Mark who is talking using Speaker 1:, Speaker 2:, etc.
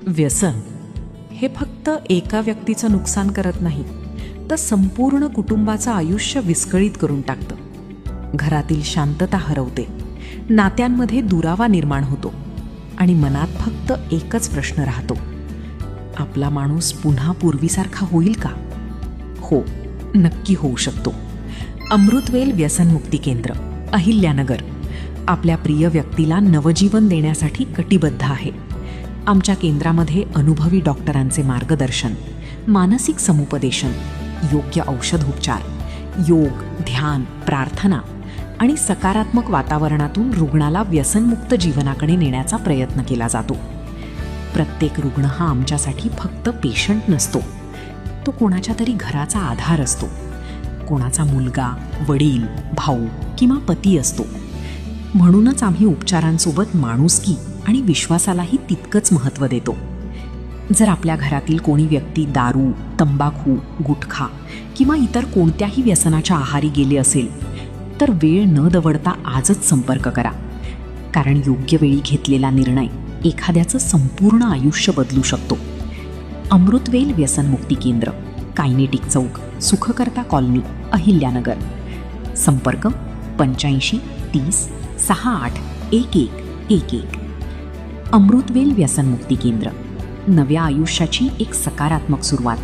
Speaker 1: व्यसन हे फक्त एका व्यक्तीचं नुकसान करत नाही, तर संपूर्ण कुटुंबाचं आयुष्य विस्कळीत करून टाकतं. घरातील शांतता हरवते, नात्यांमध्ये दुरावा निर्माण होतो आणि मनात फक्त एकच प्रश्न राहतो: आपला माणूस पुन्हा पूर्वीसारखा होईल का? हो, नक्की होऊ शकतो. अमृतवेल व्यसनमुक्ती केंद्र, अहिल्यानगर, आपल्या प्रिय व्यक्तीला नवजीवन देण्यासाठी कटिबद्ध आहे. आमच्या केंद्रामध्ये अनुभवी डॉक्टरांचे मार्गदर्शन, मानसिक समुपदेशन, योग्य औषधोपचार, योग, ध्यान, प्रार्थना आणि सकारात्मक वातावरणातून रुग्णाला व्यसनमुक्त जीवनाकडे नेण्याचा प्रयत्न केला जातो. प्रत्येक रुग्ण हा आमच्यासाठी फक्त पेशंट नसतो, तो कोणाच्या तरी घराचा आधार असतो. कोणाचा मुलगा, वडील, भाऊ किंवा पती असतो. म्हणूनच आम्ही उपचारांसोबत माणुसकी आणि विश्वासालाही तितकंच महत्त्व देतो. जर आपल्या घरातील कोणी व्यक्ती दारू, तंबाखू, गुटखा किंवा इतर कोणत्याही व्यसनाच्या आहारी गेले असेल, तर वेळ न दवडता आजच संपर्क करा. कारण योग्य वेळी घेतलेला निर्णय एखाद्याचं संपूर्ण आयुष्य बदलू शकतो. अमृतवेल व्यसनमुक्ती केंद्र, कायनेटिक चौक, सुखकर्ता कॉलनी, अहिल्यानगर. संपर्क 85 30 68 1111. अमृतवेल व्यसनमुक्ती केंद्र, नव्या आयुष्याची एक सकारात्मक सुरुवात.